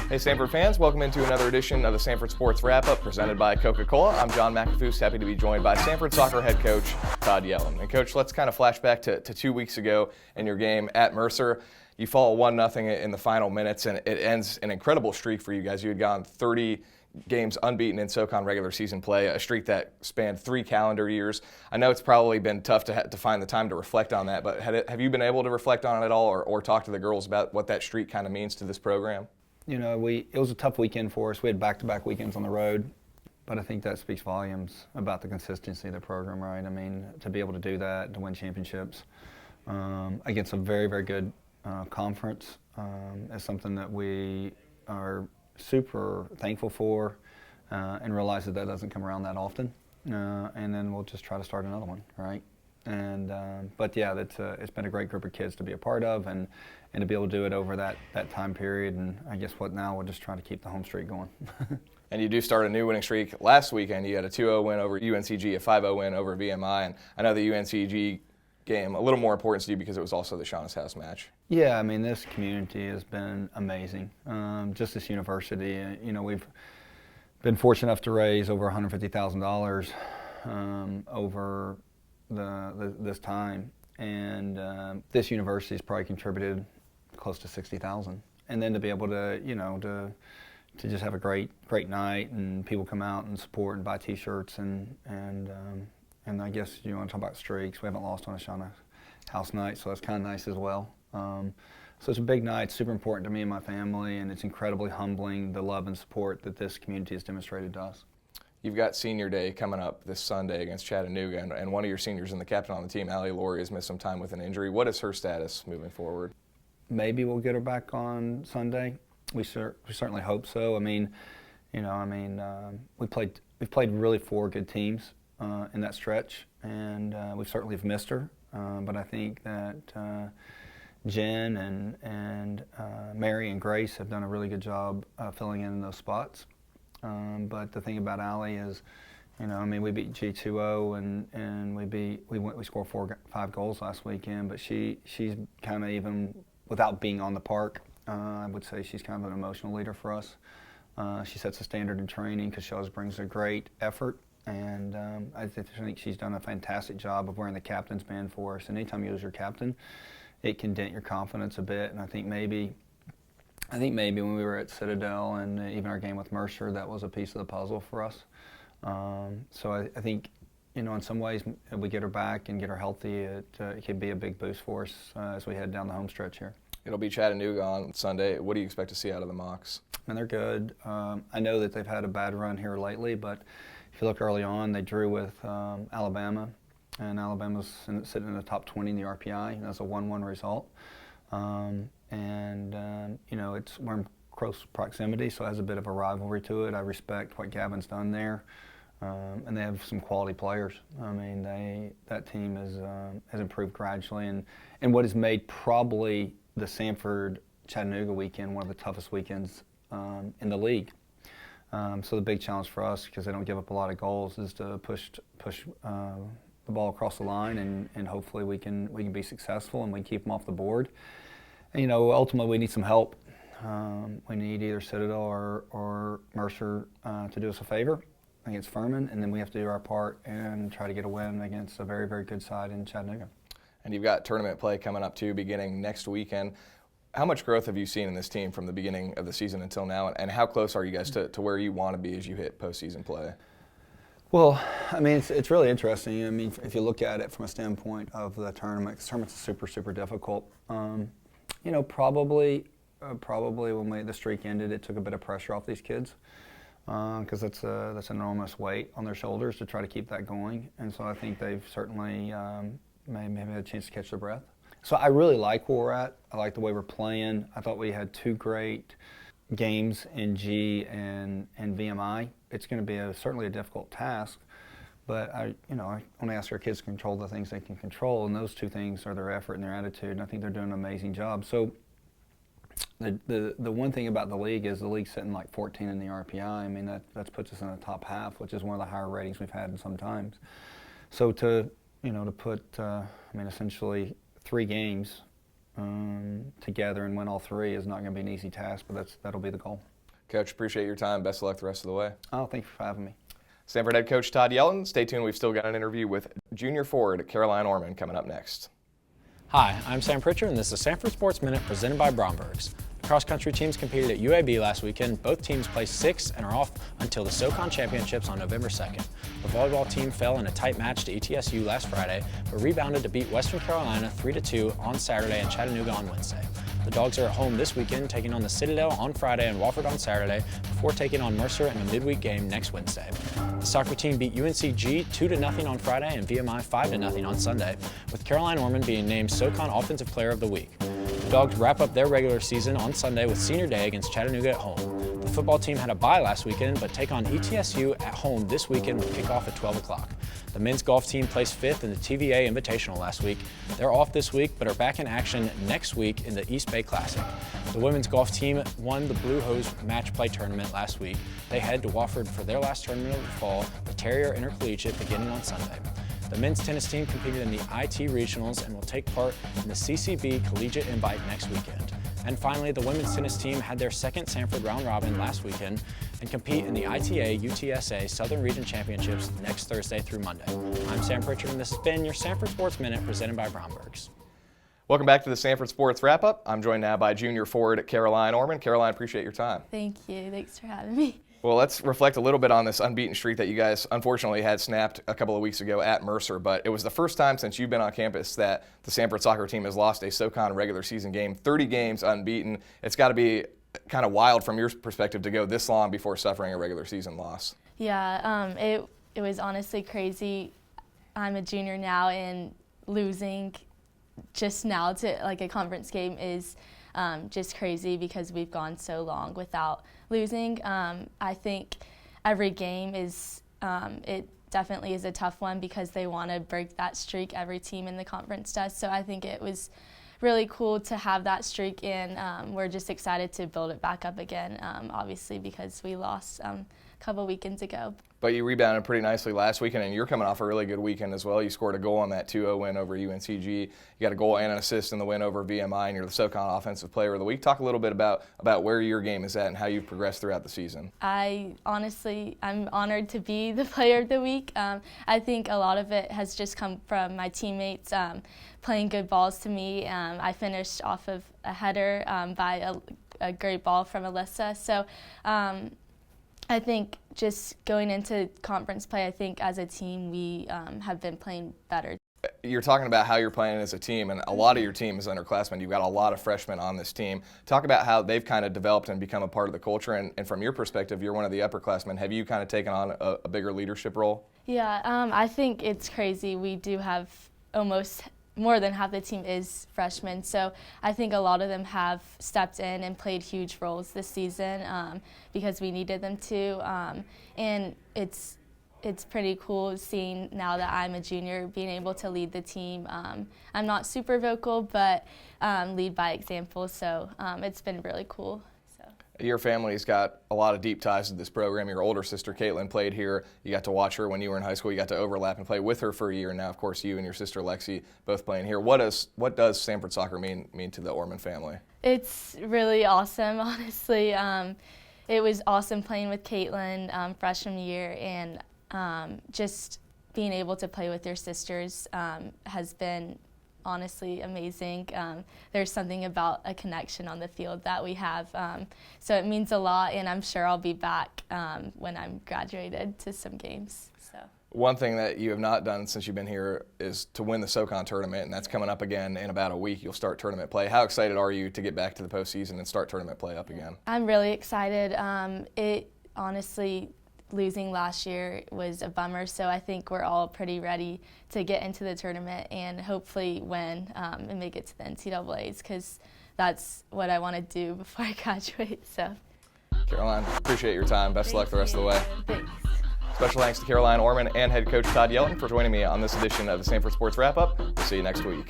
Hey Samford fans, welcome into another edition of the Samford Sports Wrap-Up presented by Coca-Cola. I'm John McAfoose, happy to be joined by Samford soccer head coach Todd Yellin. And Coach, let's kind of flash back to 2 weeks ago in your game at Mercer. You fall 1-0 in the final minutes, and it ends an incredible streak for you guys. You had gone 30 games unbeaten in SoCon regular season play, a streak that spanned 3 calendar years. I know it's probably been tough to find the time to reflect on that, but have you been able to reflect on it at all or talk to the girls about what that streak kind of means to this program? You know, it was a tough weekend for us. We had back-to-back weekends on the road, but I think that speaks volumes about the consistency of the program, right? I mean, to be able to do that, to win championships against a very, very good conference is something that we are super thankful for and realize that doesn't come around that often. And then we'll just try to start another one, right? And but yeah, it's been a great group of kids to be a part of and to be able to do it over that time period. And I guess now we're just trying to keep the home streak going. And you do start a new winning streak. Last weekend you had a 2-0 win over UNCG, a 5-0 win over VMI, and I know the UNCG game a little more important to you because it was also the Shauna's House match. Yeah, I mean, this community has been amazing. Just this university, you know, we've been fortunate enough to raise over $150,000 over this time, and this university has probably contributed close to $60,000. And then to be able to, you know, to just have a great night and people come out and support and buy T-shirts and I guess you want to talk about streaks. We haven't lost on a Shauna's House night, so that's kind of nice as well. So it's a big night, super important to me and my family, and it's incredibly humbling, the love and support that this community has demonstrated to us. You've got senior day coming up this Sunday against Chattanooga, and one of your seniors and the captain on the team, Allie Laurie, has missed some time with an injury. What is her status moving forward? Maybe we'll get her back on Sunday. We certainly hope so. I mean, you know, we've played really 4 good teams in that stretch, and we certainly have missed her. But I think that Jen and Mary and Grace have done a really good job filling in those spots. But the thing about Allie is, you know, I mean, we beat G2O and we scored 5 goals last weekend. But she's kind of, even without being on the park, I would say she's kind of an emotional leader for us. She sets a standard in training because she always brings a great effort. And I think she's done a fantastic job of wearing the captain's band for us. And anytime you lose your captain, it can dent your confidence a bit. And I think maybe when we were at Citadel and even our game with Mercer, that was a piece of the puzzle for us. So I think, you know, in some ways, if we get her back and get her healthy, it could be a big boost for us as we head down the home stretch here. It'll be Chattanooga on Sunday. What do you expect to see out of the Mocs? And they're good. I know that they've had a bad run here lately, but if you look early on, they drew with Alabama, and Alabama's sitting in the top 20 in the RPI. That's a 1-1 result. You know, we're in close proximity, so it has a bit of a rivalry to it. I respect what Gavin's done there, and they have some quality players. I mean, that team has improved gradually, and what has made probably the Samford-Chattanooga weekend one of the toughest weekends in the league. So the big challenge for us, because they don't give up a lot of goals, is to push the ball across the line, and hopefully we can be successful and we can keep them off the board. And, you know, ultimately we need some help. We need either Citadel or Mercer to do us a favor against Furman, and then we have to do our part and try to get a win against a very, very good side in Chattanooga. And you've got tournament play coming up too, beginning next weekend. How much growth have you seen in this team from the beginning of the season until now, and how close are you guys to where you want to be as you hit postseason play? Well, I mean, it's really interesting. I mean, if you look at it from a standpoint of the tournament, because tournaments are super, super difficult. You know, probably when the streak ended, it took a bit of pressure off these kids because that's an enormous weight on their shoulders to try to keep that going. And so I think they've certainly maybe had a chance to catch their breath. So I really like where we're at. I like the way we're playing. I thought we had 2 great games in G and VMI. It's going to be certainly a difficult task, but I want to ask our kids to control the things they can control, and those 2 things are their effort and their attitude, and I think they're doing an amazing job. So the one thing about the league is the league's sitting like 14 in the RPI. I mean, that puts us in the top half, which is one of the higher ratings we've had in some times. So to put essentially 3 games together and win all 3 is not going to be an easy task, but that'll be the goal. Coach, appreciate your time. Best of luck the rest of the way. Oh, thank you for having me. Samford head coach Todd Yellin. Stay tuned. We've still got an interview with junior forward Caroline Orman coming up next. Hi, I'm Sam Pritchard, and this is Samford Sports Minute presented by Brombergs. The cross-country teams competed at UAB last weekend. Both teams placed 6th and are off until the SoCon Championships on November 2nd. The volleyball team fell in a tight match to ETSU last Friday, but rebounded to beat Western Carolina 3-2 on Saturday and Chattanooga on Wednesday. The Dogs are at home this weekend, taking on the Citadel on Friday and Wofford on Saturday, before taking on Mercer in a midweek game next Wednesday. The soccer team beat UNCG 2-0 on Friday and VMI 5-0 on Sunday, with Caroline Orman being named SoCon Offensive Player of the Week. The Dogs wrap up their regular season on Sunday with Senior Day against Chattanooga at home. The football team had a bye last weekend, but take on ETSU at home this weekend with kickoff at 12 o'clock. The men's golf team placed 5th in the TVA Invitational last week. They're off this week, but are back in action next week in the East Bay Classic. The women's golf team won the Blue Hose Match Play Tournament last week. They head to Wofford for their last tournament of the fall, the Terrier Intercollegiate, beginning on Sunday. The men's tennis team competed in the IT Regionals and will take part in the CCB Collegiate Invite next weekend. And finally, the women's tennis team had their second Samford round robin last weekend and compete in the ITA UTSA Southern Region Championships next Thursday through Monday. I'm Sam Pritchard, and this has been your Samford Sports Minute presented by Brombergs. Welcome back to the Samford Sports Wrap-Up. I'm joined now by junior forward Caroline Orman. Caroline, appreciate your time. Thank you. Thanks for having me. Well, let's reflect a little bit on this unbeaten streak that you guys unfortunately had snapped a couple of weeks ago at Mercer, but it was the first time since you've been on campus that the Samford soccer team has lost a SoCon regular season game, 30 games unbeaten. It's got to be kind of wild from your perspective to go this long before suffering a regular season loss. Yeah, it was honestly crazy. I'm a junior now, and losing just now to like a conference game is just crazy because we've gone so long without losing. I think every game is, it definitely is a tough one because they want to break that streak. Every team in the conference does. So I think it was really cool to have that streak, and we're just excited to build it back up again, obviously because we lost a couple weekends ago. But you rebounded pretty nicely last weekend, and you're coming off a really good weekend as well. You scored a goal on that 2-0 win over UNCG. You got a goal and an assist in the win over VMI, and you're the SoCon Offensive Player of the Week. Talk a little bit about where your game is at and how you've progressed throughout the season. I'm honored to be the Player of the Week. I think a lot of it has just come from my teammates playing good balls to me. I finished off of a header by a great ball from Alyssa. So I think just going into conference play, I think as a team we have been playing better. You're talking about how you're playing as a team, and a lot of your team is underclassmen. You've got a lot of freshmen on this team. Talk about how they've kind of developed and become a part of the culture, and from your perspective, you're one of the upperclassmen. Have you kind of taken on a bigger leadership role? Yeah, I think it's crazy. We do have almost more than half the team is freshmen, so I think a lot of them have stepped in and played huge roles this season because we needed them to, and it's pretty cool seeing now that I'm a junior being able to lead the team. I'm not super vocal, but lead by example, so it's been really cool. Your family's got a lot of deep ties to this program. Your older sister, Caitlin, played here. You got to watch her when you were in high school. You got to overlap and play with her for a year. Now, of course, you and your sister, Lexi, both playing here. What does Samford soccer mean to the Orman family? It's really awesome, honestly. It was awesome playing with Caitlin freshman year, and just being able to play with your sisters has been honestly amazing. There's something about a connection on the field that we have, so it means a lot, and I'm sure I'll be back when I'm graduated to some games. So. One thing that you have not done since you've been here is to win the SoCon tournament, and that's coming up again in about a week. You'll start tournament play. How excited are you to get back to the postseason and start tournament play up again? I'm really excited. It honestly, losing last year was a bummer, so I think we're all pretty ready to get into the tournament and hopefully win and make it to the NCAAs, because that's what I want to do before I graduate. So, Caroline, appreciate your time. Best of luck the rest of the way. Thanks. Special thanks to Caroline Orman and head coach Todd Yellin for joining me on this edition of the Samford Sports Wrap-Up. We'll see you next week.